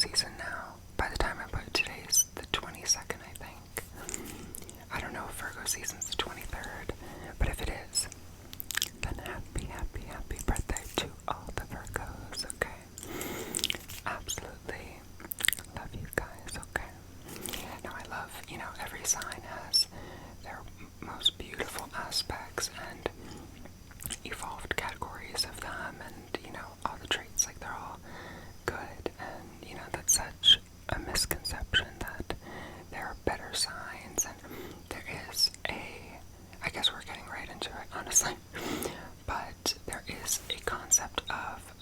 season now. By the time I put today's the 22nd, I think. I don't know if Virgo season's the 23rd, but if it is, then happy, happy, happy birthday to all the Virgos, okay? Absolutely love you guys, okay? Now I love, every sign has their most beautiful aspects and evolved categories of them, and, all the traits, like, they're all good, and, that's such a misconception that there are better signs, and there is I guess we're getting right into it, honestly, but there is a concept of,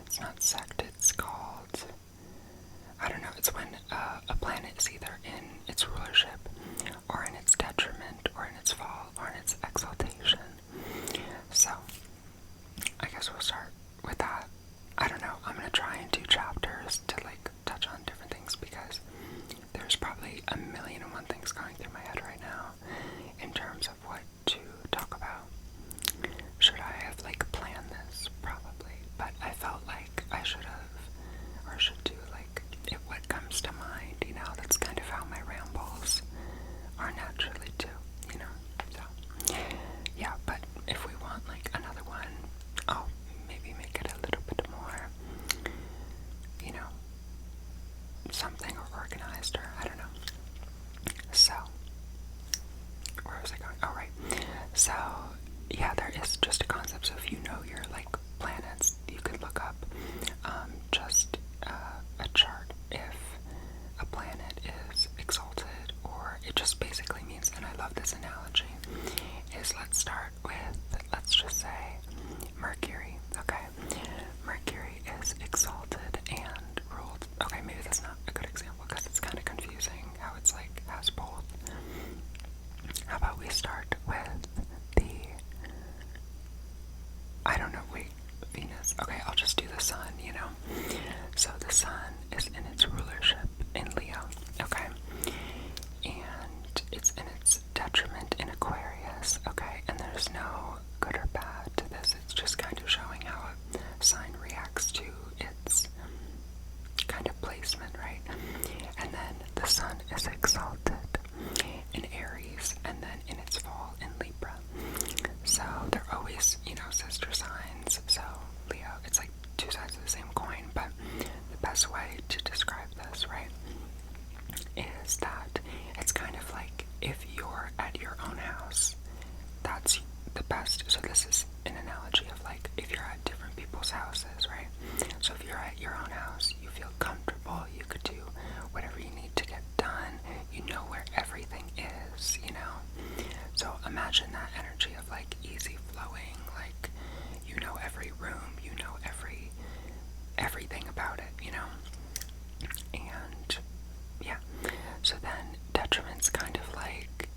it's not sect, it's called, I don't know, it's when a planet is either in its rulership, or in its detriment, or in its fall, or in its exaltation. So, I guess we'll start with that. I don't know, I'm going to try in 2 chapters to, touch on different things, because there's probably a million and one things going through my head right now in terms of what to talk about. Should I have, planned this? Probably. But I felt like I should have, or should do, what comes to mind, that's kind of how my rambles are naturally too, so, yeah, but if we want, another one, I'll maybe make it a little bit more, something or organized, or I don't know. So, where was I going? Oh, right. So, yeah, there is just a concept. So if you know your, planets, you could look up, just, a chart if a planet is exalted, or it just basically means, and I love this analogy, is let's start with, let's just say, Mercury, okay? Mercury is exalted and ruled. Okay, maybe that's not a good example, because it's kind of confusing how it's, has both. How about we start with the, I don't know, wait, Venus. Okay, I'll just do the sun, So the sun is in its rulership in Leo, okay? And it's in its detriment in Aquarius, okay? And there's no good or bad to this. It's just kind of showing how a sign reacts to its kind of placement, right? And then the sun is exalted in Aries, and then in its fall in Libra. So they're always, sister signs. So Leo, it's 2 sides of the same coin, but the best way to describe this, right, is that it's kind of like if you're at your own house, that's the best. So this is an analogy of if you're at different people's houses, right? So if you're at your own house, you feel comfortable, you could do whatever you need to get done, you know where everything is, So imagine that energy of easy flowing, you know every room, you know everything about it, And yeah, so then detriment's kind of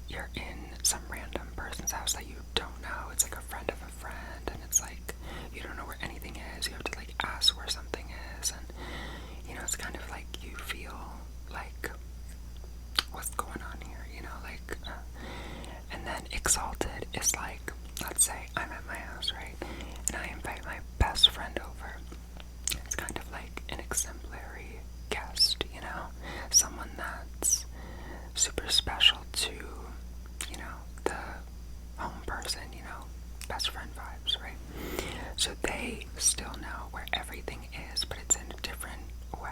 you're in some random person's house that you don't know. It's a friend of a friend, and it's you don't know where anything is. You have to ask where something is, and it's kind of you feel what's going on here, and then exalted is let's say I'm at my house, right, and I invite my best friend over. It's kind of an exemplary guest, someone that's super special to, the home person, best friend vibes, right? So they still know where everything is, but it's in a different way,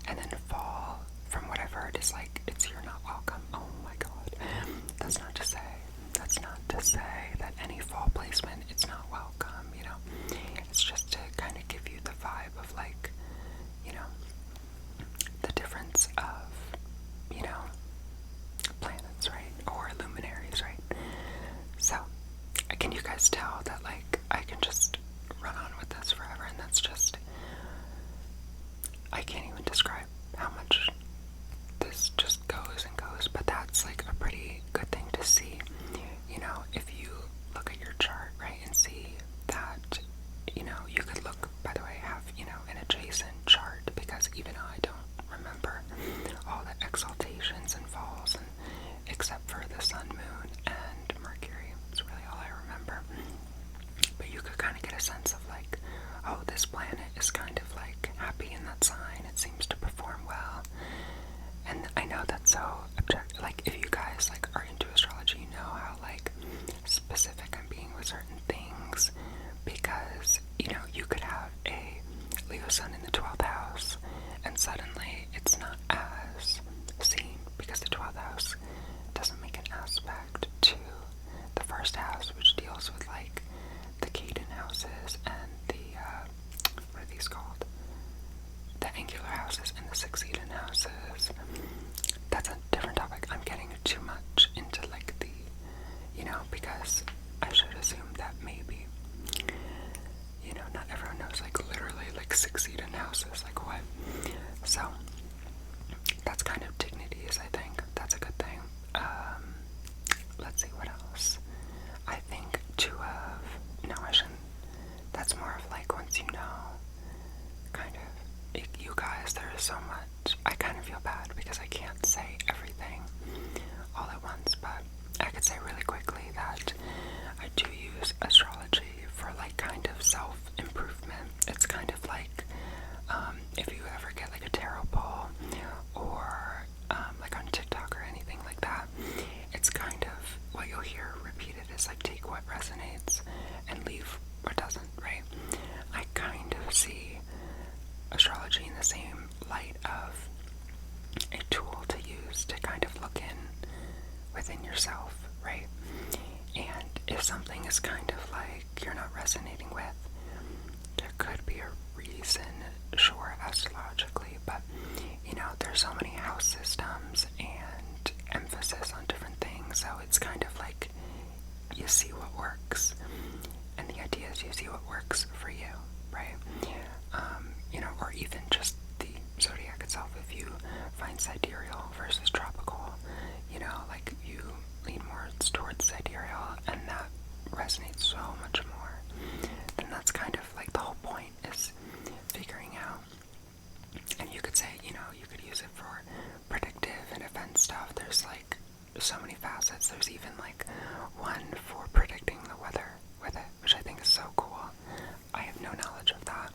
and then fall, from what I've heard, is it's you're not welcome. Oh my god. That's not to say that any fall placement, it's not welcome, It's just to kind of give you the vibe of the difference of, planets, right? Or luminaries, right? So, can you guys tell that I can just run on with this forever, and that's just, I can't even describe how much this just goes and goes, but that's a pretty good thing to see, if you look at your chart, right, and see that, you could look, by the way, have, an adjacent chart, because even I don't remember all the exaltations and falls, and except for the sun, moon, and Mercury. It's really all I remember. But you could kind of get a sense of oh, this planet is kind of happy in that sign, it seems to perform well. And I know that's so objective. Like, if you guys, like, are into astrology, you know how, like, specific I'm being with certain things. Because, you know, you could have a Leo sun in the 12th house, and suddenly it's not as seen, because the 12th house doesn't make an aspect to the first house, which deals with, like, the Caden houses and the, what are these called? The angular houses and the succeedant houses. That's a different topic. I'm getting too much into, like, the, you know, because I should assume that maybe, you know, not everyone knows, like, literally, like, succeedant houses, like, what? So, that's kind of dignities, I think. That's a good thing. Let's see, what else? I think to have, no, I shouldn't. That's more of, like, once you know, kind of, you guys, there is so much. I kind of feel bad because I can't say everything all at once, but I could say really quickly that I do use astrology for, like, kind of self-improvement. It's kind of like, if you ever get, like, a tarot pull, or, like, on TikTok or anything like that, it's kind of, what you'll hear repeated is, like, take what resonates and leave what doesn't, right? I kind of see astrology in the same light of a tool to use to kind of look in within yourself, right? And if something is kind of like you're not resonating with, there could be a reason, sure, astrologically, but, you know, there's so many house systems and emphasis on different things, so it's kind of like you see what works, and the idea is you see what works for you, right? You know, or even just the zodiac itself. If you find sidereal versus tropical, you know, like, you lean more towards sidereal, and that resonates so much more, then that's kind of like the whole point, is figuring out. And you could say, you know, you could use it for predictive and event stuff. There's, like, so many facets. There's even, like, one for predicting the weather with it, which I think is so cool. I have no knowledge of that.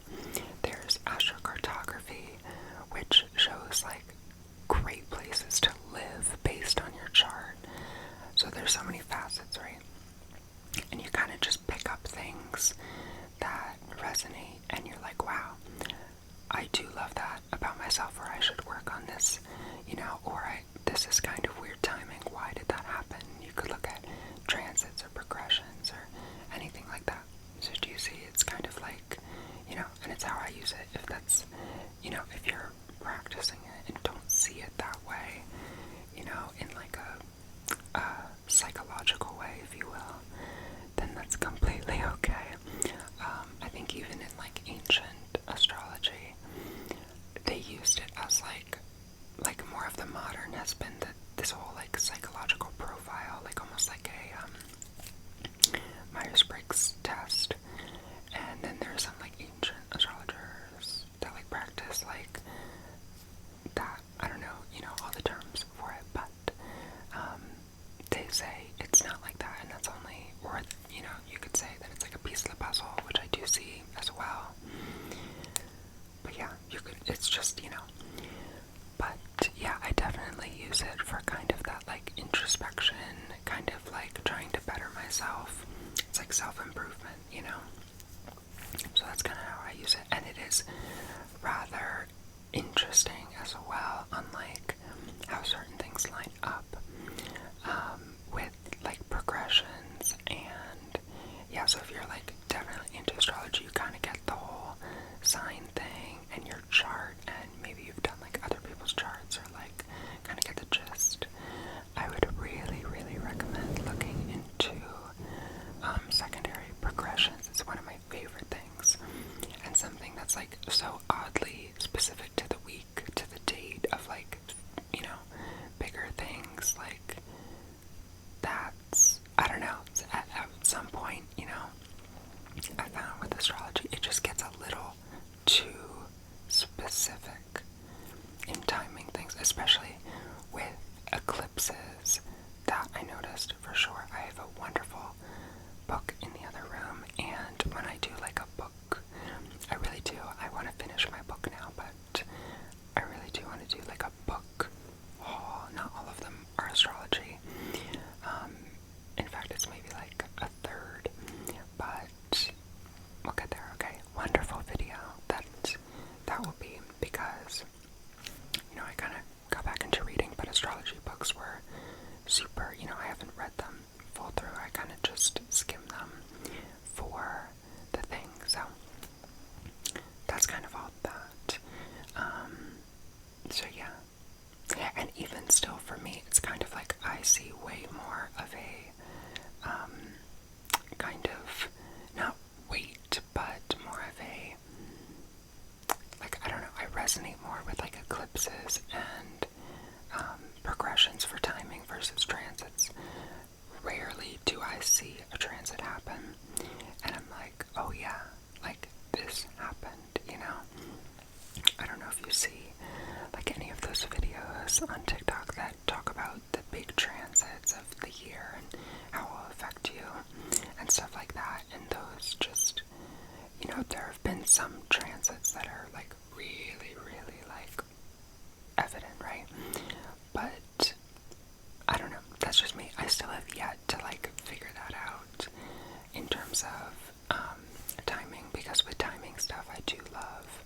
There's astrocartography, which shows, like, great places to live based on your chart. So there's so many facets, right? And you kind of just pick up things that resonate, and you're like, wow, I do love that about myself, or I should work on this, you know, or this is kind of weird timing. Why did that happen? You could look at transits or progressions or anything like that. So do you see, it's kind of like, you know, and it's how I use it. If that's, you know, if you're practicing it and don't see it that way, you know, in like a psychological way, if you will, then that's completely okay. I think even in, like, ancient astrology, they used it as like more of the modern has been this whole, like, psychological profile, like almost like a Myers-Briggs test. And then there's some, like, ancient astrologers that, like, practice like that. I don't know, you know, all the terms for it, but they say it's not like that, and that's only, or, you know, you could say that it's like a piece of the puzzle, which I do see as well. But yeah, you could, it's just, you know, but yeah, I definitely use it for kind of that, like, introspection, kind of like trying to better myself. It's like self-improvement, you know? So that's kind of how I use it, and it is rather interesting as well, on, like, how certain things line up, with, like, progressions, and yeah, so if you're, like, definitely into astrology, you kind of get the whole sign thing and your chart, and maybe you've done, like, other people's charts, or, like, kind of get the gist. I would really, really recommend looking into secondary progressions. It's one of my favorite things, and something that's, like, so oddly specific to the week, to the date of, like, you know, bigger things, like, that's, I don't know, at some point, you know, I found with astrology, it just gets a little too specific in timing things, especially with eclipses. That I noticed for sure. I have a wonderful book in the other room, and when I do, like, a book, I really do, I want to finish my book now, but on TikTok that talk about the big transits of the year and how it will affect you and stuff like that. And those just, there have been some transits that are like really, really like evident, right? But I don't know. That's just me. I still have yet to like figure that out in terms of timing, because with timing stuff, I do love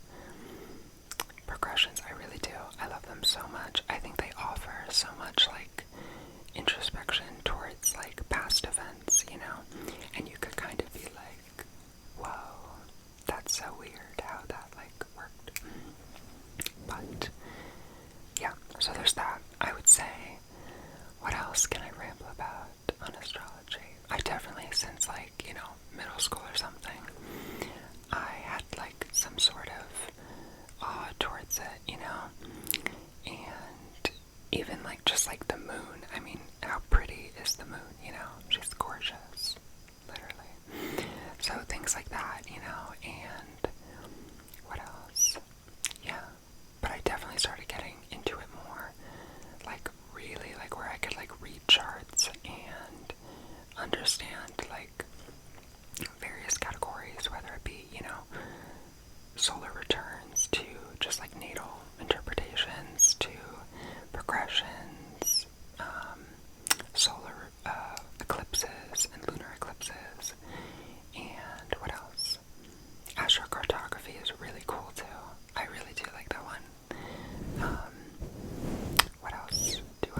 progressions. I really do. I love them so much. I think they offer so much like introspection towards like past events, and you could kind of be like, whoa, that's so weird how that like worked. But yeah, so there's that. I would say, what else can I ramble about on astrology? I definitely, since like, middle school or something, I had like some sort of awe towards it, and even like just like the moon. I mean, how pretty is the moon, She's gorgeous, literally. So things like that, and what else? Yeah, but I definitely started getting into it more, like really, like where I could like read charts and understand like various categories, whether it be, solar returns to just like natal interpretations to progressions, solar eclipses and lunar eclipses, and what else? Astrocartography is really cool too. I really do like that one. What else do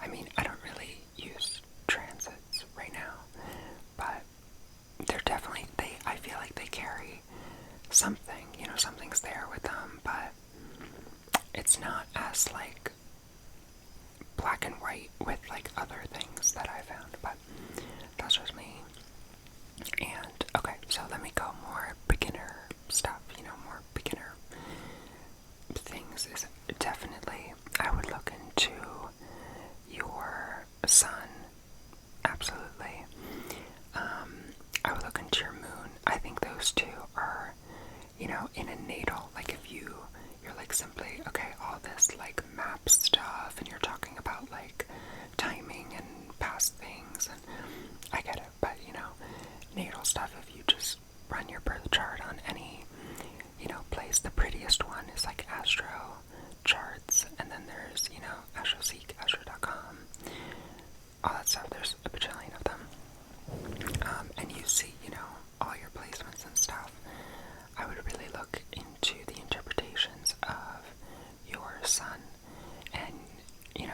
I mean, I don't really use transits right now, but they're definitely, I feel like they carry something, something's there with them, but it's not as like black and white with like other things that I found, but that's just me. And okay, so let me go more beginner stuff, more beginner things is definitely, I would look into your sun, absolutely. I would look into your moon. I think those two are, in a natal, like if you're like simply, okay, all this like map stuff, and you're talking about like timing and past things, and I get it, but natal stuff, if you just run your birth chart on any, place, the prettiest one is like Astro Charts, and then there's, AstroSeek, Astro.com, all that stuff, there's a bajillion of them. And you see, all your placements and stuff. I would really look into the interpretations of your sun, and,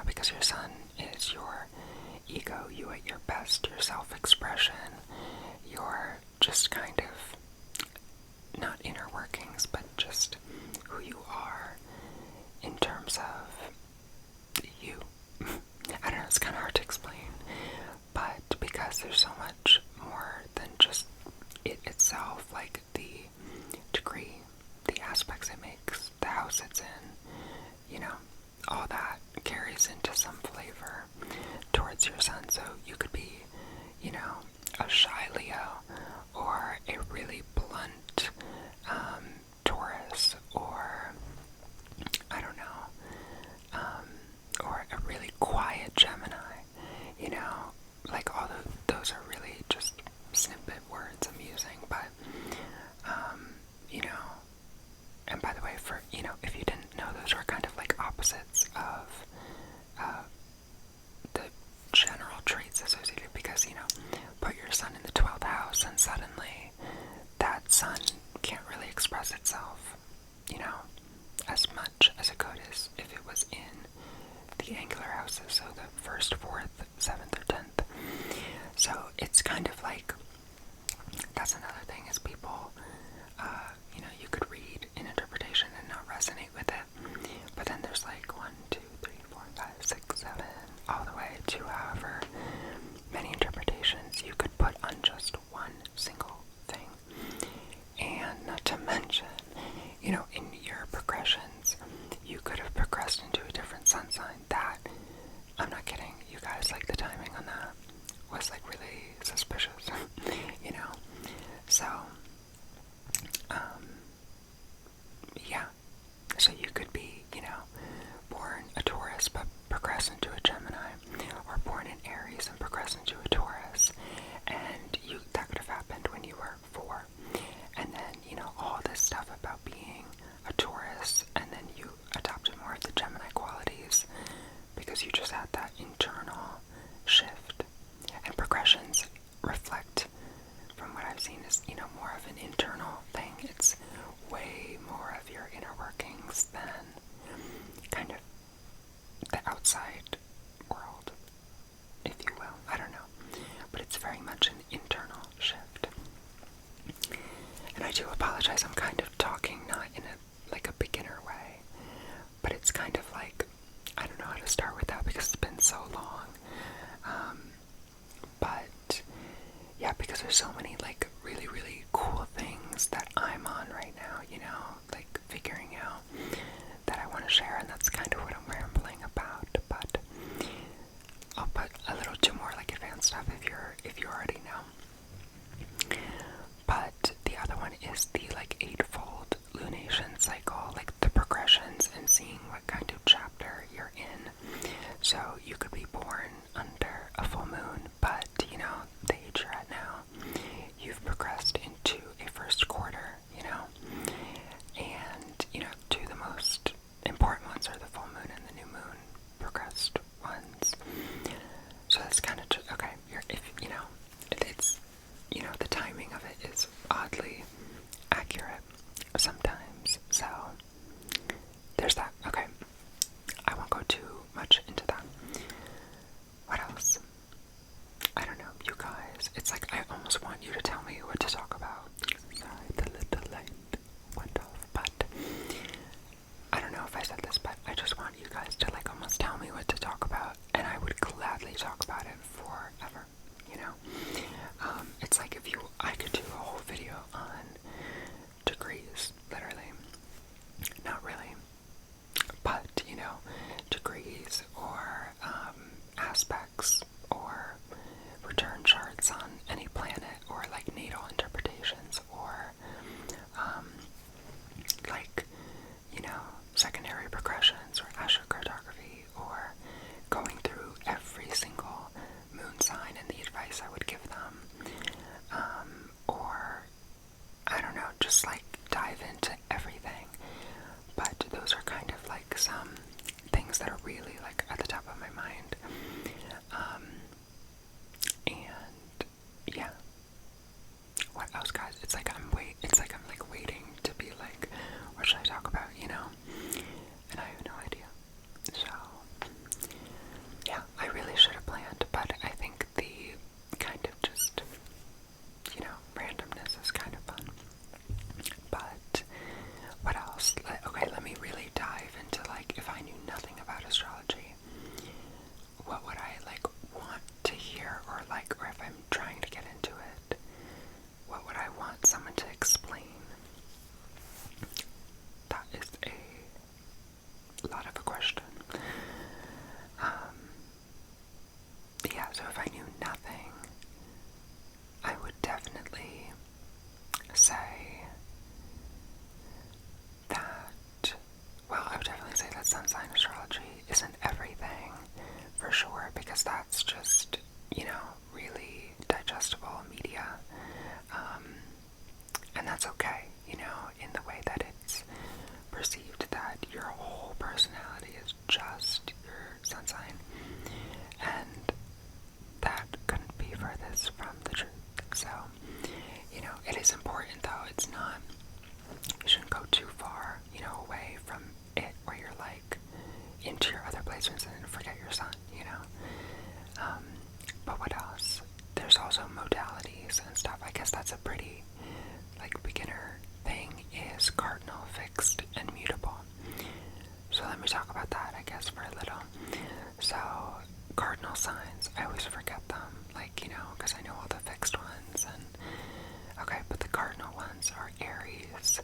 because your sun is your ego, you at your best, your self-expression, your just kind of, not inner workings, but just who you are in terms of you. I don't know, it's kind of hard to explain, but because there's so much more than just it itself, like the degree, the aspects it makes, the house it's in, all that carries into some flavor towards your sun. So you could be, a shy Leo, or a really blunt Taurus, or I don't know, or a really quiet Gemini, like all those are really just snippet words I'm using, but, and by the way, for, if you didn't know, those are kind of like opposites of, the general traits associated, because, put your sun in the 12th house, and suddenly that sun can't really express itself, as much as it could as if it was in the angular houses, so the 1st, 4th, 7th, or 10th. So it's kind of like, that's another thing, is people, you could read an interpretation and not resonate with it, but then there's like 1, 2, 3, 4, 5, 6, 7, all the way to however many interpretations you could put on just one single thing. And not to mention, in your progressions, you could have progressed into a different sun sign. That, I'm not kidding, you guys, like the timing on that was like really suspicious, So, less than kind of the outside world, if you will. I don't know. But it's very much an internal shift. And I do apologize, I'm kind of talking not in a beginner way, but it's kind of like, I don't know how to start with that because it's been so long. But yeah, because there's so many like really, really cool things that I'm on right now, you know, like figuring out that I want to share, and that's kind of what I'm rambling about. But I'll put a little too more like advanced stuff if you already know. But the other one is the like eightfold lunation cycle, like the progressions and seeing what kind of chapter you're in. So you could be born under a full moon, but you know, the age you're at now, you've progressed into a first quarter, you know, and you know, two of the most important ones are the full moon and the new moon progressed ones. So that's kind of just, okay, if you know, it's, you know, the timing of it is oddly accurate sometimes. So there's that. Okay, I won't go too much into that. What else? I don't know, you guys. It's like I almost want you to tell me what to talk about. Sorry, the little light went off, but I don't know if I said this, but I just want you guys to like almost tell me what to talk about, and I would gladly talk about it forever, you know? It's like I could do a whole video on degrees, literally. Not really, but, you know, degrees or aspects or return charts on any planet, or like natal interpretations, or like, you know, secondary progressions or astrocartography, or going through every single moon sign and the advice I would give them, or I don't know, just like dive into everything. But those are kind of like some things that are really like at the top of my mind. And yeah, what else, guys? It's like I'm like waiting to be like, what should I talk about, you know? And I have no idea. So yeah, I really should have planned, but I think the kind of just, you know, randomness is kind of fun. But what else? Okay, let me really dive into like, if I knew nothing about astrology, what would I like want to hear, or like, or if I'm trying to get into it, what would I want someone to explain? That is a lot of a question. Yeah, so if I knew nothing, I would definitely say that, well, I would definitely say that sun sign astrology isn't everything, for sure, because that's just, you know, really digestible media, and that's okay, you know, in the way that it's perceived that your whole personality is just your sun sign, and that couldn't be furthest from the truth. So, you know, it is important, though. It's not, you shouldn't go too far, you know, away from it, where you're like into your other placements and then forget your sun, you know. But what else? There's also modalities and stuff. I guess that's a pretty like beginner thing, is cardinal, fixed, and mutable. So let me talk about that, I guess, for a little. So cardinal signs, I always forget them, like, you know, because I know all the fixed ones, and okay, but the cardinal ones are Aries,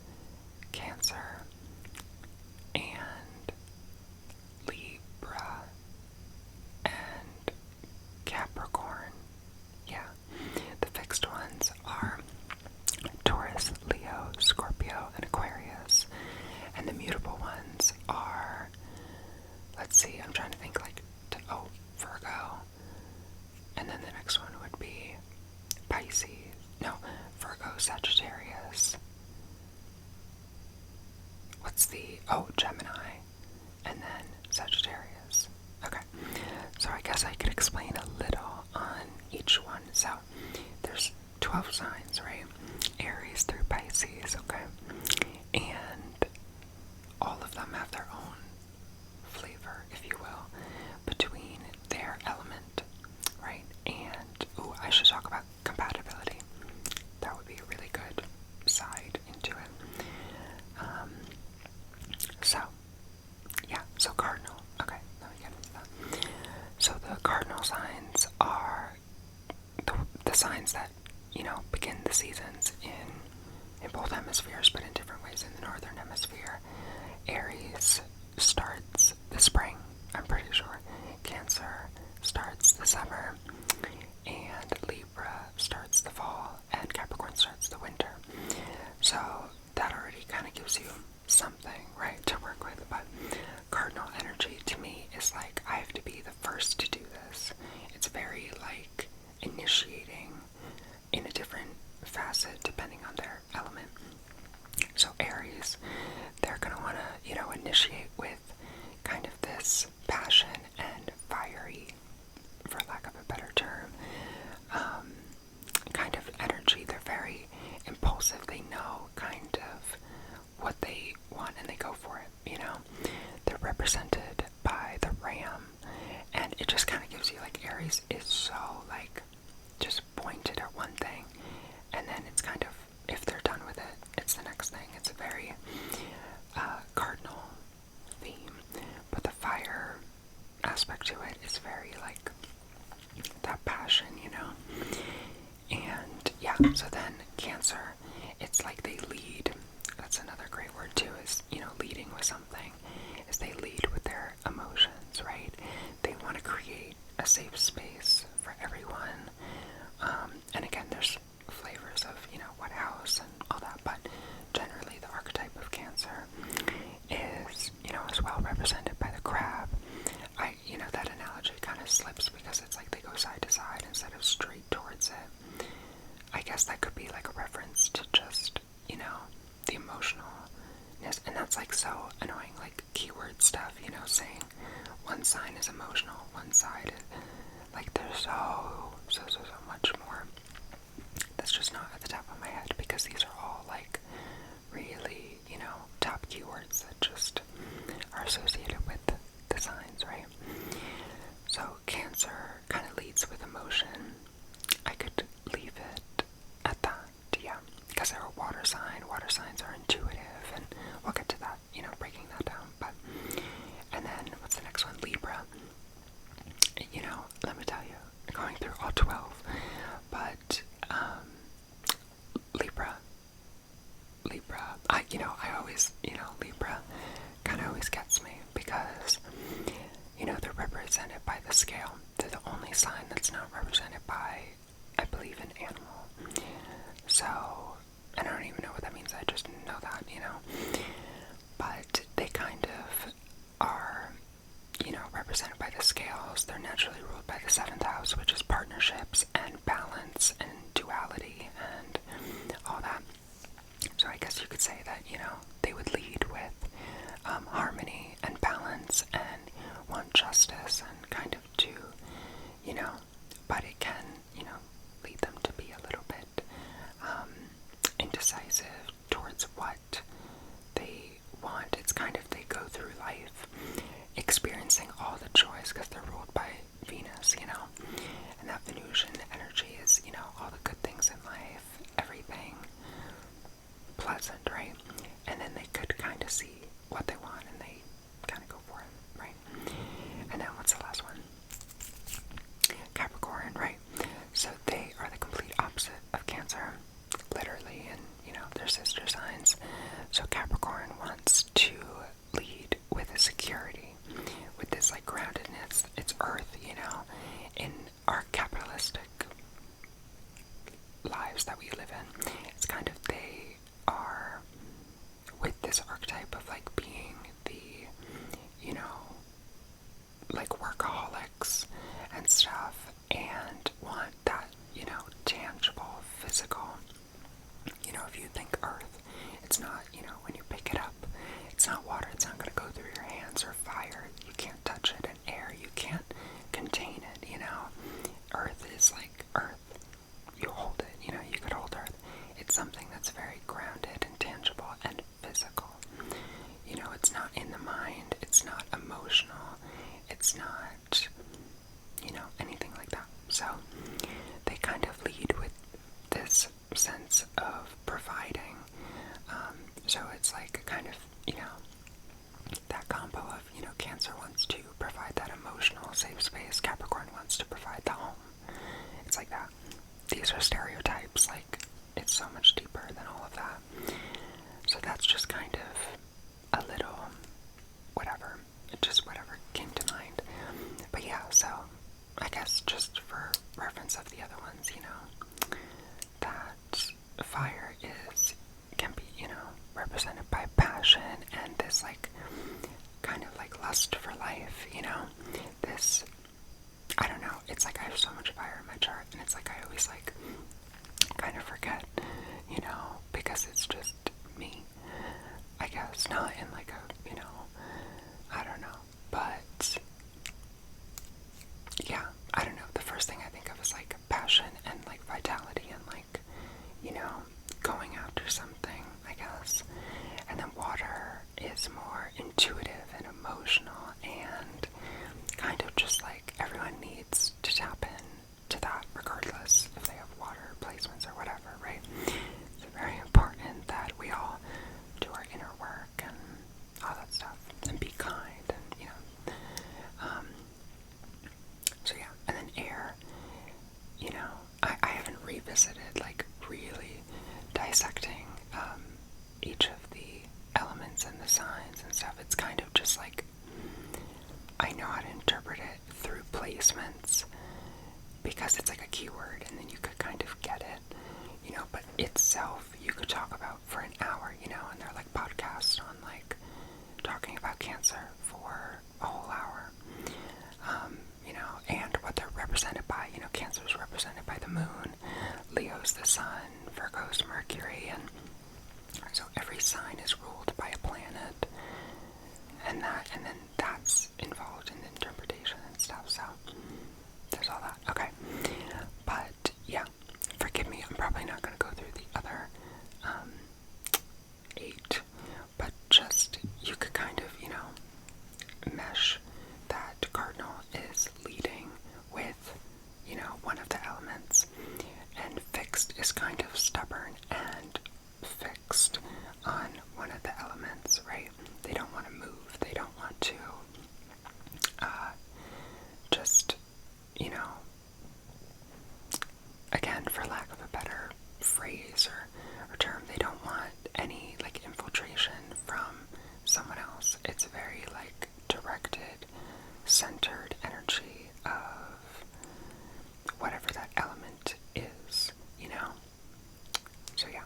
Cancer, and Libra, and Capricorn. Yeah, the fixed ones are Taurus, Leo, Scorpio, and Aquarius, and the mutable ones are, let's see, I'm trying to think, like, Virgo, and then the next one would be Pisces, no, Virgo, Sagittarius, Gemini, and then Sagittarius. Okay, so I guess I could explain a little on each one. So there's 12 signs, right? Aries through Pisces, okay? And all of them both hemispheres, but in different ways. In the northern hemisphere, Aries starts the spring, I'm pretty sure. Cancer starts the summer, and Libra starts the fall, and Capricorn starts the winter. So that already kind of gives you something, right, to work with. But cardinal energy to me is like, I have to be the first to do this. It's very like initiating in a different facet depending on their element. So Aries, they're going to want to, initiate with kind of this passion and fiery, for lack of a better term, kind of energy. They're very impulsive. They know kind of what they want and they go for it, They're represented by the ram, and it just kind of gives you, like, Aries is so, like, just pointed at one thing, and then it's kind of, if they're done with it, it's the next thing. It's a very cardinal theme, but the fire aspect to it is very, like, that passion, and yeah, so then Cancer, it's like they lead. That's another great word too, is, leading with something, is they lead with their emotions, right? They want to create a safe space for everyone, and again, there's flavors of, what house and all that, but generally the archetype of Cancer is, is well represented by the crab. That analogy kind of slips because it's like they go side to side instead of straight towards it. I guess that could be like a reference to just, the emotionalness, and that's like so annoying, like keyword stuff, saying one sign is emotional, one side is, like, there's so much more. That's just not at the top of my head, because these are all like really, top keywords that just are associated with the signs, right? So Cancer kind of leads with emotion. I could leave it at that, yeah, because they're a water sign. Water signs are intuitive, and we'll get to that, breaking that down. But, and then what's the next one? Libra. Let me tell you, going through all 12, but Libra, I always, Libra kind of always gets me because, they're represented by the scale. They're the only sign that's not represented by, I believe, an animal. So, and I don't even know what that means, I just know that, but they kind of are, represented by the scales. They're naturally ruled by the 7th house, which is partnerships and balance and duality and all that. So I guess you could say that, they would lead with harmony and balance and want justice and kind of do, but it can, lead them to be a little bit indecisive towards what they want. It's kind of, they go through life experiencing all the joys because they're ruled by Venus, and that Venusian energy is, all the good things in life, everything pleasant, right? And then they could kind of see what they want and they kind of go for it, right? And then what's the last one? Capricorn, right? So they are the complete opposite of Cancer, literally, and, they're sister signs. So Capricorn wants to lead with a security, with this, like, groundedness. It's earth, in our capitalistic lives that we live in. It's kind of, they are with this archetype of, like, being the, like, workaholics and stuff, and want that, tangible, physical, if you think earth, it's not, when you pick it up, it's not water, it's not going to go through your hands, or fire, you can't touch it, and air, you can't contain it, earth is like earth, you hold it, you could hold earth. It's something that's very grounded and tangible and physical, it's not in the mind, it's not emotional, it's not, anything like that. So they kind of lead with this sense of providing, so it's like kind of, that combo of, Cancer wants to provide that emotional safe space, Capricorn wants to provide the home. It's like that. These are stereotypes, like, it's so much deeper than all of that. lust for life, you know? This, I don't know, it's like I have so much fire in my chart, and it's like I always like kind of forget, you know, because it's just me, I guess, not in like a, you know, I don't know, but yeah, I don't know, the first thing I think of is like passion and like vitality and like, you know, going after something, I guess. And then water is more intuitive and emotional, and kind of just like everyone needs to tap in to that regardless if they have water placements or whatever, right? It's very important that we all do our inner work and all that stuff and be kind and, you know, so yeah. And then air, you know, I haven't revisited like really dissecting each of the elements and the signs and stuff. It's kind of just like I know how to interpret it through placements because it's like a keyword and then you could kind of get it, you know, but itself you could talk about for an hour, you know, and they're like podcasts on like talking about Cancer for a whole hour, you know, and what they're represented by. You know, Cancer is represented by the moon, Leo's the sun, Virgo's Mercury, and so every sign is ruled by a planet, and then that's involved in the interpretation and stuff, so there's all that. Okay, but yeah, forgive me, I'm probably not going to go through the other 8, but just, you could kind of, you know, mesh that Cardinal is leading with, you know, one of the elements, and fixed is kind of stubborn and fixed on one of the elements, right? They don't want to move, they don't want to just, you know, again, for lack of a better phrase or term, they don't want any like infiltration from someone else. It's very like directed, centered energy of whatever that element is, you know? So yeah,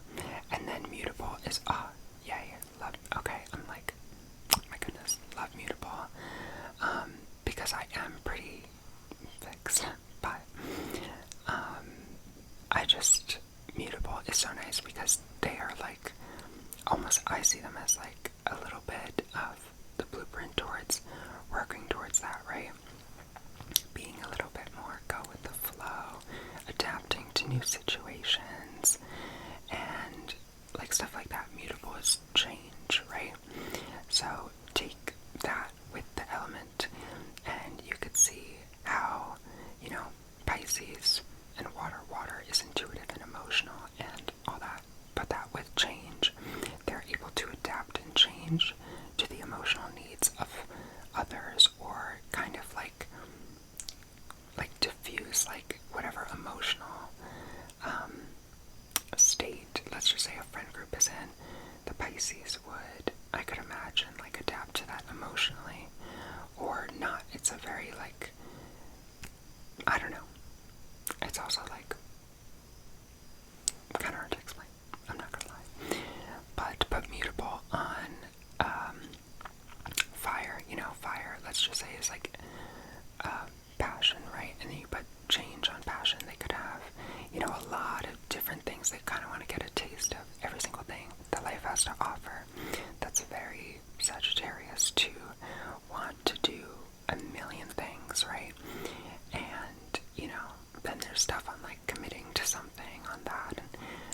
and then mutable is, yay, love, okay, I'm like, my goodness, love mutable, because I am pretty fixed, but, I just, mutable is so nice because they are like, almost, I see them as like a little bit of the blueprint towards working towards that, right? Being a little bit more go with the flow, adapting to new situations, and like stuff like that. Mutable is change, right? So take that with the element, and you could see how, you know, Pisces and water is intuitive and emotional and all that, but that with change, they're able to adapt and change to the emotional needs of others, or kind of like diffuse like whatever emotional state, let's just say a friend group is in, the Pisces would, I could imagine, like adapt to that emotionally, or not. It's a very like, I don't know, it's also like kind of hard to explain, I'm not gonna lie, but mutable on fire, you know, fire, let's just say, is like passion, right? And then you put change on passion, they could have, you know, a lot of different things. They kind of want to get a taste of every single thing that life has to offer. That's very Sagittarius, to want to do a million things, right? And, you know, then there's stuff on like committing to something on that, and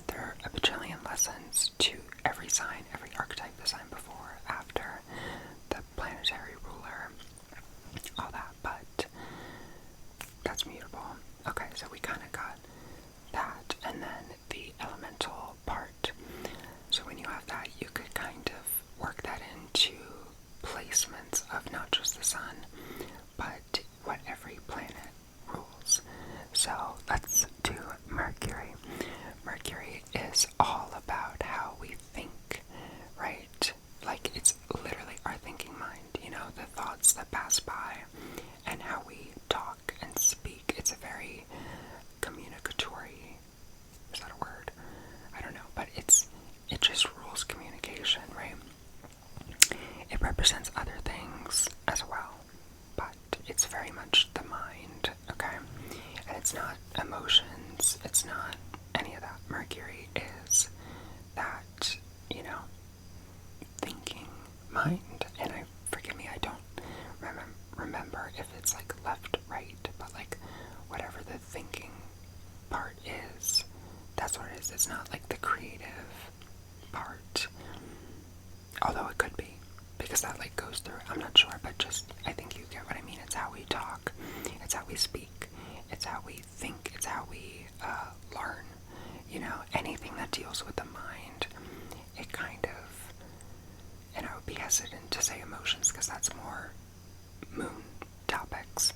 there are a bajillion lessons to every sign, every archetype, the sign before, after, the planetary ruler, all that, but that's mutable. Okay, so we kind of got that, and then the elemental part. So when you have that, you could kind of work that into placements of not just the sun, but what every planet rules. So let's do Mercury. Mercury is all about how we think, right? Like, it's literally our thinking mind, you know, the thought Because that like goes through, I'm not sure, but just, I think you get what I mean. It's how we talk, it's how we speak, it's how we think, it's how we learn, you know, anything that deals with the mind, it kind of, and I would be hesitant to say emotions because that's more moon topics,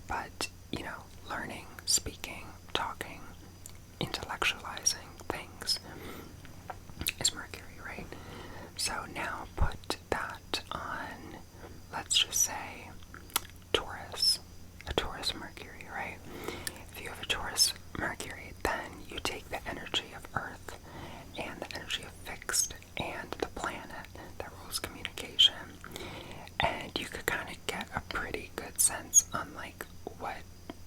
but, you know, learning, speaking, talking, intellectualizing things is Mercury, right? So now put that on, let's just say, Taurus, a Taurus Mercury, right? If you have a Taurus Mercury, then you take the energy of Earth and the energy of fixed and the planet that rules communication, and you could kind of get a pretty good sense on like what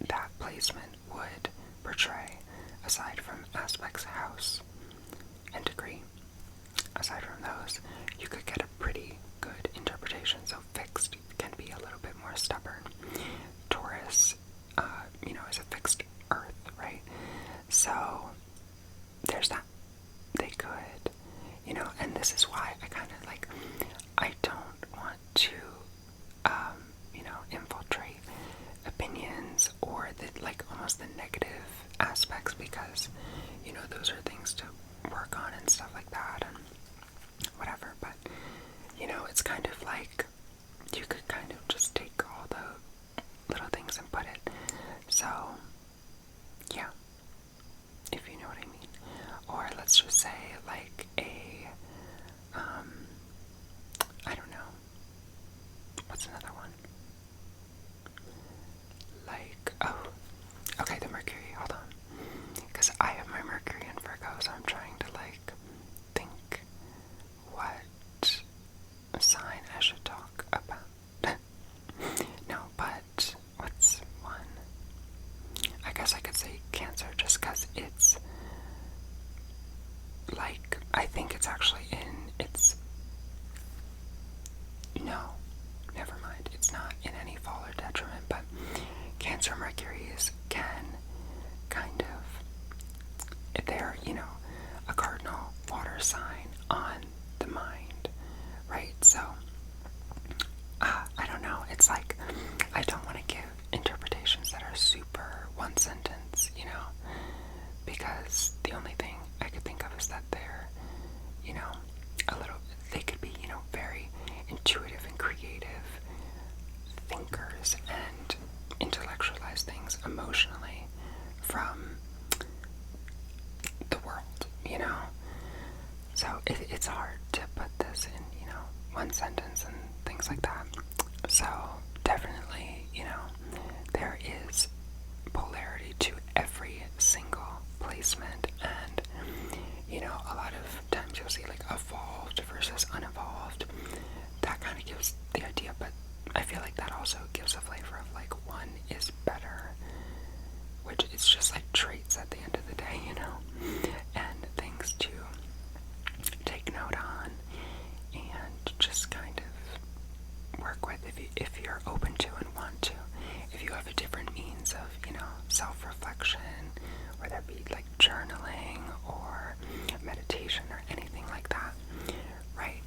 that placement would portray, aside from aspects, house, and degree. Aside from those, you could get a pretty good interpretation. So fixed can be a little bit more stubborn. Taurus, you know, is a fixed Earth, right? So there's that. They could, you know, and this is why I kind of like, I don't want to, you know, infiltrate opinions or the, like, almost the negative aspects, because, you know, those are things to work on and stuff like that and whatever, but, you know, it's kind of like, you could kind of just take all the little things and put it, so, yeah, if you know what I mean, or let's just say, like, I don't know, what's another one, like, oh, okay, the Mercury, hold on, because I have my Mercury in Virgo, so I'm trying to, like, think what sign I should talk about. No, but what's one? I guess I could say Cancer, just because it's, like, I think it's actually no, never mind, it's not in any fall or detriment, but Cancer Mercuries can kind of, they're, you know, a cardinal water sign on the mind, right? So, I don't know, it's like, I don't want to give interpretations that are super one sentence, you know, because the only thing I could think of is that they're, you know, they could be, you know, very intuitive and creative thinkers and intellectualize things emotionally from the world, you know? So it's hard to put this in, you know, one sentence and things like that. So definitely, you know, there is polarity to every single placement, and, you know, a lot of times you'll see like evolved versus unevolved. That kind of gives the idea, but I feel like that also gives a flavor of like one is better, which it's just like traits at the end of the day, you know, and things to take note on and just kind of work with if you're open to and want to. If you have a different means of, you know, self-reflection, whether it be like journaling or meditation or anything like that, right?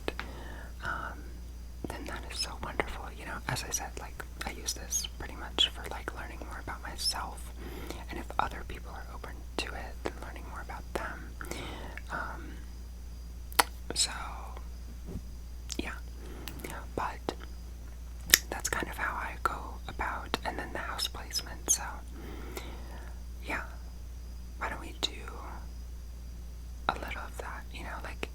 Then that is so wonderful, you know. As I said, like, I use this pretty much for like learning more about myself, and if other people are open to it, then learning more about them. So yeah, but that's kind of how I go about, and then the house placement. So yeah, why don't we do a little of that, you know, like,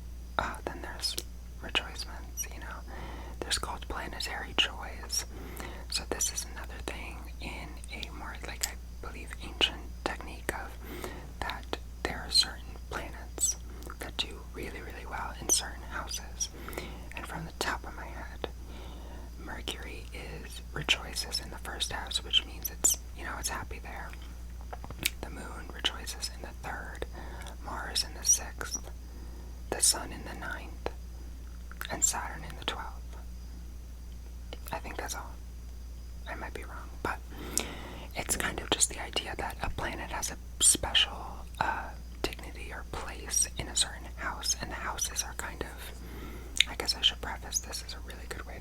then there's rejoicements, you know, there's called Planetary Joys. So this is another thing in a more, like, I believe, ancient technique of that there are certain planets that do really, really well in certain houses. And from the top of my head, Mercury rejoices in the first house, which means it's, you know, it's happy there. The moon rejoices in the third, Mars in the sixth, the sun in the ninth, and Saturn in the 12th. I think that's all. I might be wrong, but it's kind of just the idea that a planet has a special dignity or place in a certain house, and the houses are kind of, I guess I should preface this is a really good way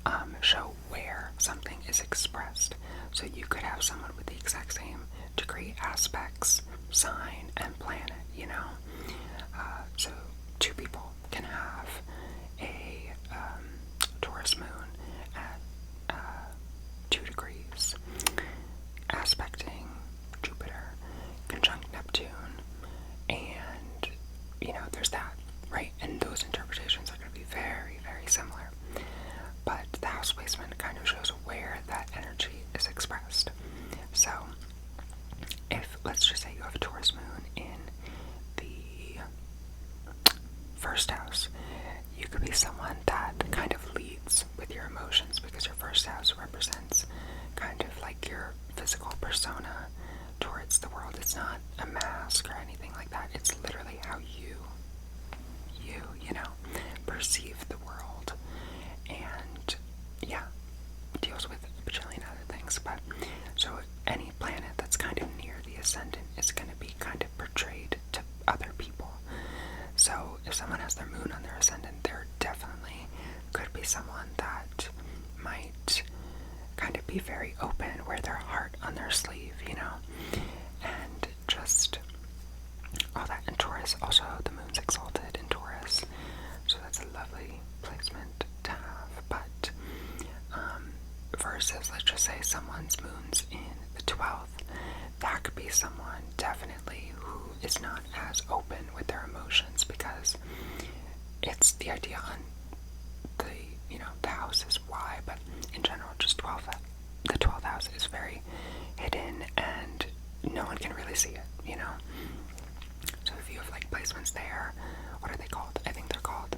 houses show where something is expressed. So you could have someone with the exact same degree, aspects, sign, and planet, you know? So two people can have a Taurus moon at 2 degrees, aspecting Jupiter, conjunct Neptune, and, you know, there's that, right? And those interpretations are going to be very, very similar. But the house placement kind of shows where that energy is expressed. So, if, let's just say you have a Taurus moon in the first house, you could be someone that kind of leads with your emotions, because your first house represents kind of like your physical persona towards the world. It's not a mask or anything like that. It's literally how you know, perceive the world. And yeah, deals with a bajillion other things. But so any planet that's kind of near the ascendant is going to be kind of portrayed to other people. So if someone has their moon on their ascendant, there definitely could be someone that might kind of be very open, wear their heart on their sleeve, you know, and just all that. And Taurus, also the moon's exalted in Taurus, so that's a lovely placement to have. But versus, let's just say someone's moon's in the 12th, that could be someone definitely who is not as open with their emotions, because it's the idea on the, you know, the house is why, but in general, just the 12th house is very hidden and no one can really see it, you know? So if you have like placements there, what are they called? I think they're called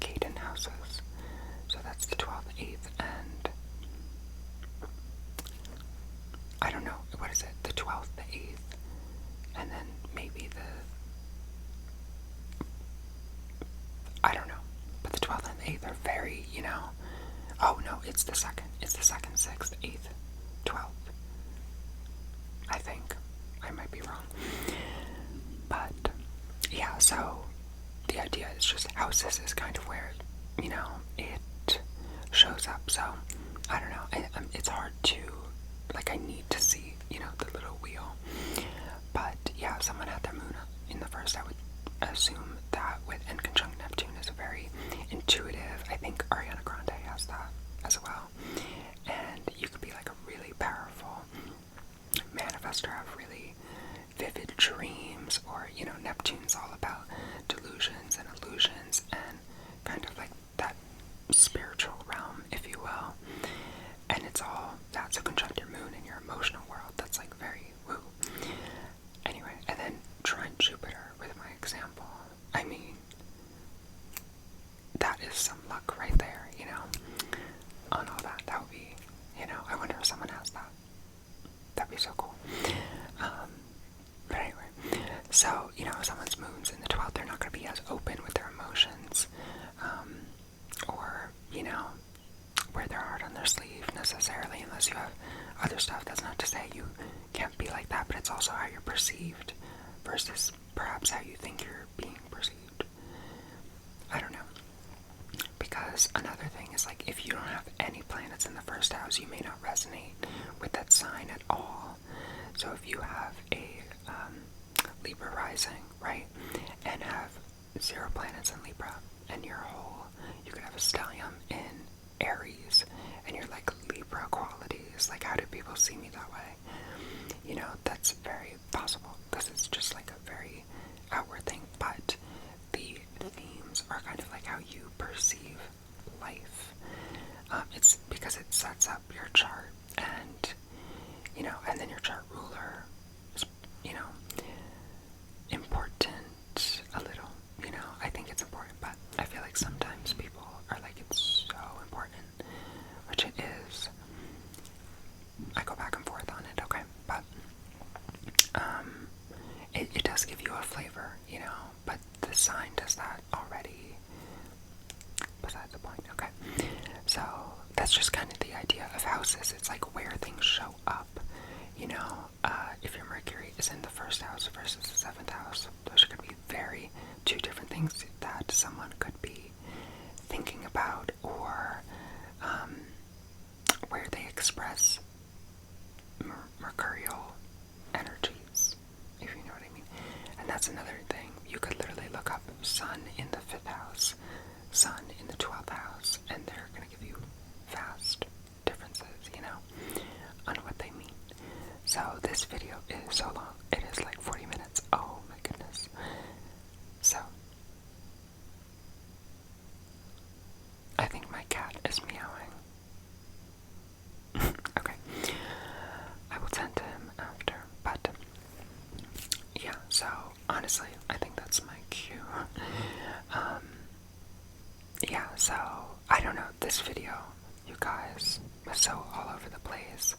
Caden houses. So that's the 12th, 8th, and I don't know, what is it? The 12th, the 8th, and then maybe I don't know, but the 12th and the 8th are very, you know, oh no, it's the 2nd, 6th, 8th, 12th, I think, I might be wrong, but yeah, so the idea is just houses is kind of where, you know, it shows up. So I don't know, it's hard to, like, I need to see, you know, the little wheel. But yeah, if someone had their moon in the first, I would assume that with and conjunct Neptune is a very intuitive. I think Ariana Grande has that as well. And you could be like a really powerful manifestor, have really vivid dreams, or, you know, Neptune's all about delusions and illusions and kind of like that spiritual realm, if you will. And it's all that's a conjunct your moon in your emotional world. That's like very woo. Anyway, and then trine Jupiter with my example. I mean, that is some luck right there, you know, on all that. That would be, you know, I wonder if someone has that. That'd be so cool. But anyway, so, you know, if someone's moon's in the 12th, they're not going to be as open with their emotions, or, you know, wear their heart on their sleeve necessarily, unless you have other stuff. That's not to say you can't be like that, but it's also how you're perceived versus perhaps how you think you're being perceived. I don't know. Because another thing is, like, if you don't have any planets in the first house, you may not resonate with that sign at all. So if you have a Libra rising, right, and have 0 planets in Libra, and your whole, you could have a stellium in Aries, and you're like Libra qualities, like, how do people see me that way? You know, that's very possible, because it's just like a very outward thing, but the themes are kind of like how you perceive life. It's because it sets up your chart, and, you know, and then your chart ruler is, you know, important a little, you know, I think it's important, but I feel like sometimes people are like, it's so important, which it is. I go back and forth on it, okay, but, it does give you a flavor, you know, but the sign does that already, besides the point, okay, so that's just kind of the idea of houses. It's like where things show up, you know, if your Mercury is in the first house versus the 7th house, those could be very two different things that someone could be thinking about, or I think my cat is meowing. Okay. I will tend to him after. But, yeah, so, honestly, I think that's my cue. Yeah, so, I don't know, this video, you guys, was so all over the place.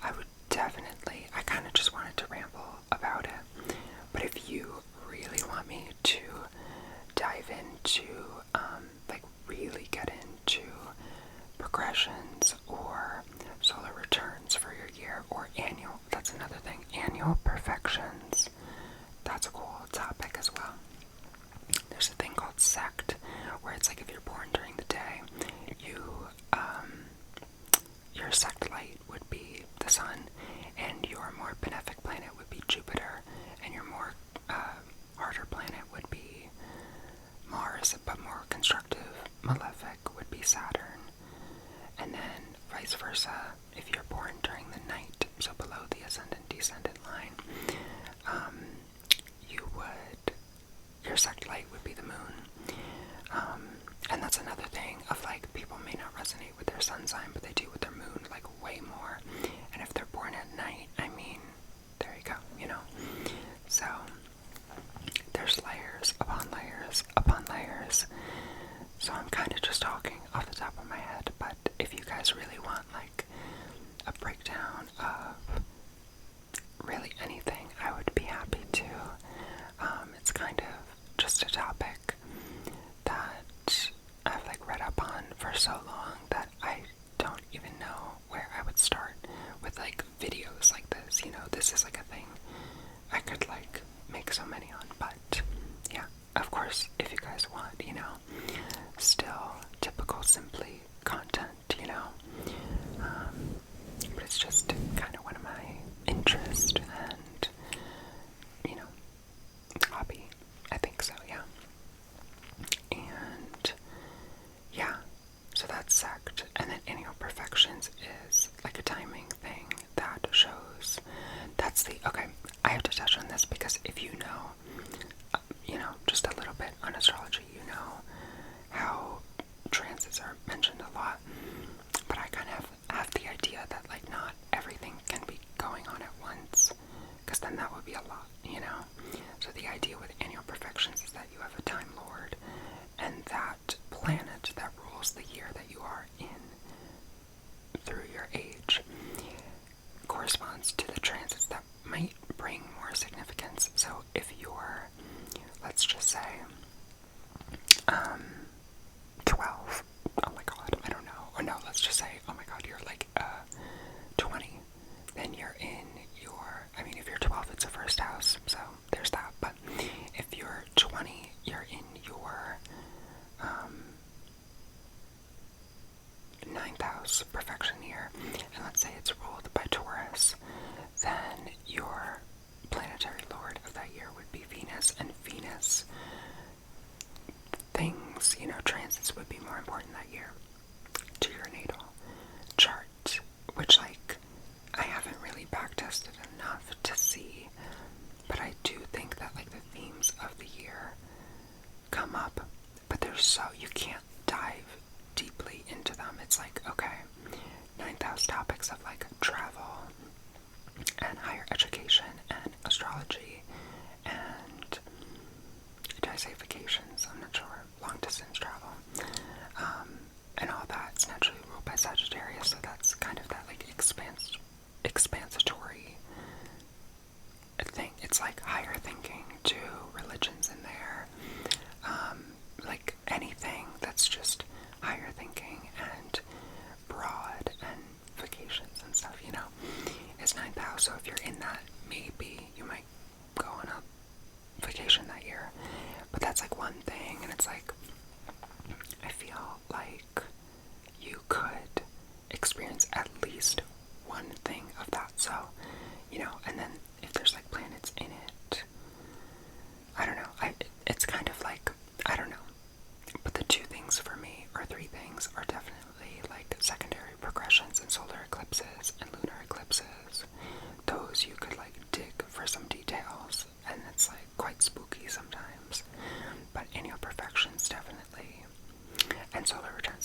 I would definitely, I kind of just wanted to ramble about it, but if you really want me to dive into, like, really get into progressions or solar returns for your year, or annual, that's another thing, annual perfections, that's a cool topic as well. There's a thing called sect, where it's like if you're born during the day, your sect light would be the sun, and your more benefic planet would be Jupiter, and your more harder planet would be Mars, but more constructive, malefic, would be Saturn. And then vice versa, if you're born during the night, so below the ascendant-descendant line, your sect light would be the moon. And that's another thing of, like, people may not resonate with their sun sign, but they do with their moon, like, way more. And if they're born at night, I mean, there you go, you know? So, there's layers upon layers upon layers. So I'm kind of just talking off the top of my head, but if you guys really want, like, a breakdown of really anything, I would be happy to. It's kind of just a topic that I've, like, read up on for so long that I don't even know where I would start with, like, videos like this. You know, this is, like, a thing I could, like, make so many on, but yeah, of course, if you guys want, you know, still typical Simply content, you know, but it's just kind of one of my interests and, you know, hobby, I think so, yeah. And yeah, so that's sect, and then annual perfections is like a timing thing that shows, that's the, okay, I have to touch on this because if you know, you know, just a little bit on astrology, you know how transits are mentioned a lot, but I kind of have the idea that, like, not everything can be going on at once, because then that would be a lot, you know? So the idea with annual perfections is that you have a Time Lord, and that planet that rules the year that you are in through your age corresponds to the transits that might bring more significance. So if you're, let's just say, 12, oh my god, I don't know, or no, let's just say, oh my god, you're like, 20, then you're in your, I mean, if you're 12, it's a first house, so there's that, but if you're 20, you're in your, 9th house perfection year, and let's say it's ruled by Taurus, then your planetary lord of that year would be Venus, and Venus things, you know, transits would be more important that year to your natal chart, which, like, I haven't really backtested enough to see, but I do think that, like, the themes of the year come up, but there's so, you can't dive deeply into them. It's like, okay, 9th house topics of, like, travel and higher education and astrology and, did I say vacations? I'm not sure. Long distance travel. And all that. It's naturally ruled by Sagittarius, so that's kind of that, like, expansatory thing. It's like higher thinking to religions in there. Like anything that's just higher thinking and broad and vacations and stuff, you know, is 9th house. So if you're in that, maybe you might go on a vacation that year. But that's, like, one thing, and it's like, I feel like you could experience at least one thing of that, so, you know, and then if there's, like, planets in it, I don't know, it's kind of like, I don't know, but the two things for me, or three things, are definitely, like, secondary progressions and solar eclipses and lunar eclipses. Those you could, like, dig for some details, and it's, like, quite spooky sometimes, but annual perfections definitely, and solar returns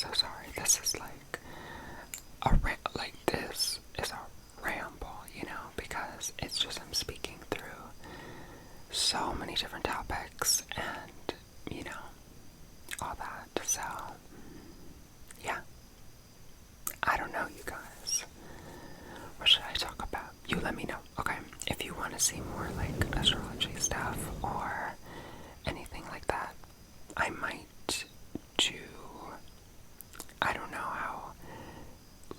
so sorry. This is like this is a ramble, you know, because it's just I'm speaking through so many different topics and, you know, all that. So, yeah. I don't know, you guys. What should I talk about? You let me know, okay? If you want to see more, like, astrology stuff or anything like that, I might do... I don't know how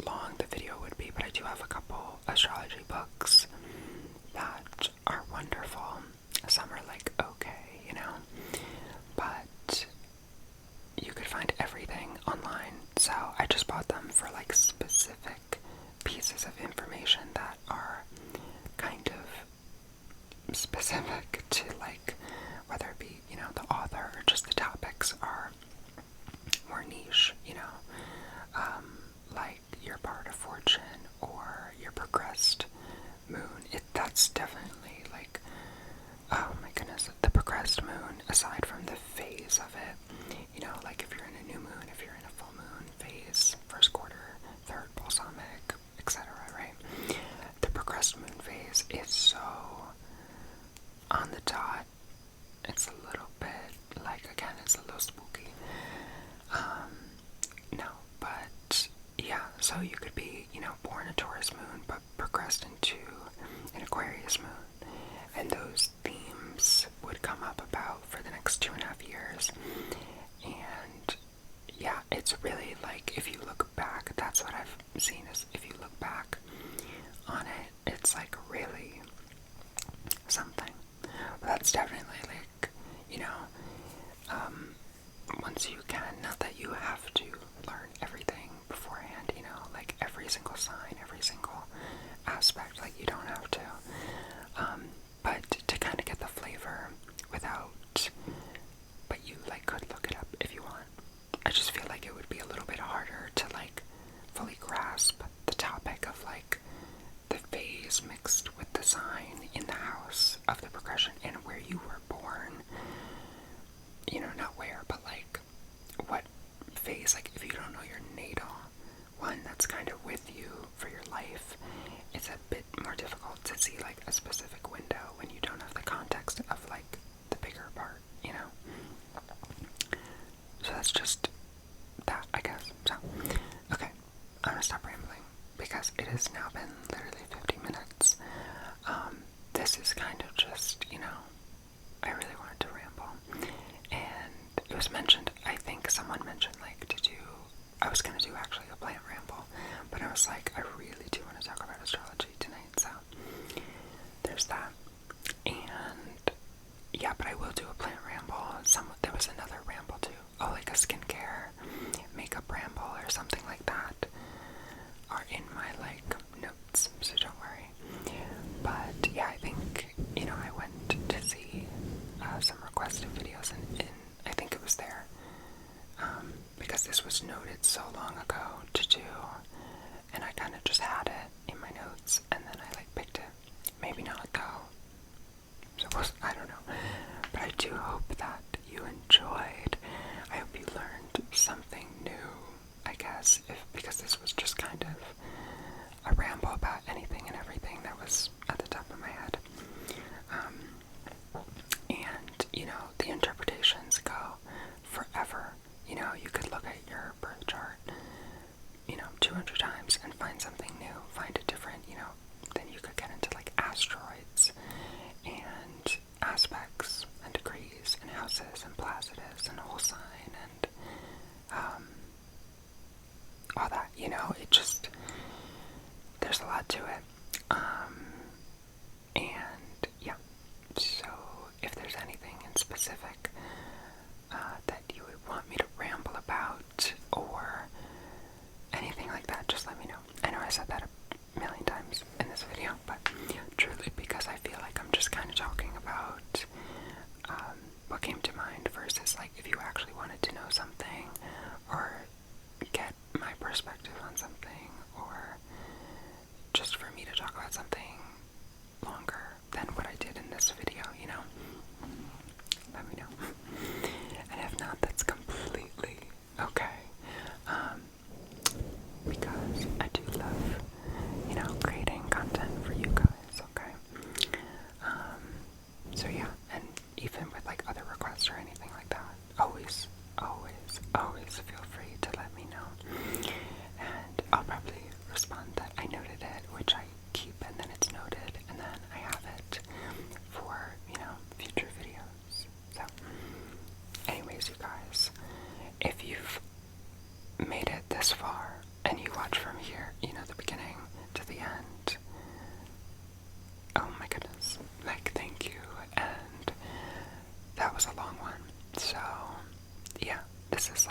long the video would be, but I do have a couple astrology books that are wonderful. Some are, like, okay, you know? But you could find everything online, so I just bought them for, like, specific pieces of information that are kind of specific to, like, whether it be, you know, the author or just the topics are more niche, you know, like your part of fortune or your progressed moon. That's definitely, like, oh my goodness, the progressed moon, aside from the phase of it, you know, like if you're in a new moon, if you're in a full moon phase, first quarter, third balsamic, etc., right? The progressed moon phase is so on the dot. It's a little bit, like, again, it's a little spooky. No, but yeah, so you could be, you know, born a Taurus moon, but progressed into an Aquarius moon, and those themes would come up about for the next 2.5 years. And yeah, it's really like, if you look back, that's what I've seen, is if you look back on it, it's like really something. But that's definitely, like, you know, once you can, not that you have to learn everything beforehand, you know, like every single sign, every single aspect, like you don't have to, but to kind of get the flavor without, but you, like, could look it up if you want. I just feel like it would be a little bit harder to, like, fully grasp the topic of, like, the phase mixed with the sign in the house of the progression and where you were born, you know, not where, but, like, what phase, like, if you don't know your natal one that's kind of with you for your life, it's a bit more difficult to see, like, a specific window when you don't have the context of, like, the bigger part, you know? So that's just that, I guess. So, okay, I'm gonna stop rambling, because it has now been literally 50 minutes. This is kind of just, you know, I really wanted to ramble, and it was mentioned, I think someone mentioned, like, I was gonna do actually a plant ramble, but I was like, I really do want to talk about astrology tonight, so there's that. And yeah, but I will do a plant ramble. There was another ramble too. Oh, like a skincare, makeup ramble or something like that are in my, like, notes, so don't worry. But yeah, I think, you know, I went to see some requested videos, and I think it was there, because this was noted so long ago to do, and I kind of just had it in my notes, and then I, like, picked it. Maybe not, though. So I don't know. But I do hope that you enjoyed. I hope you learned something new, I guess, because this was just kind of a ramble about anything and everything that was at the top of my head. And, you know, the interpretations go forever. You know, you could look at your birth chart, you know, 200 times and find something new, find a different, you know, then you could get into, like, asteroids and aspects and degrees and houses and placidus and whole sign and all that, you know, it just, there's a lot to it. And yeah, so if there's anything in specific that you would want me to ramble about or anything like that, just let me know. I know I said that a million times in this video, but truly, because I feel like I'm just kind of talking about what came to mind versus, like, if you actually wanted to know something or get my perspective on something, or just for me to talk about something longer than what I did in this video, you know, let me know. And if not, that's completely okay. made it this far and you watch from here, the beginning to the end, oh my goodness, like, thank you. And that was a long one, so yeah, this is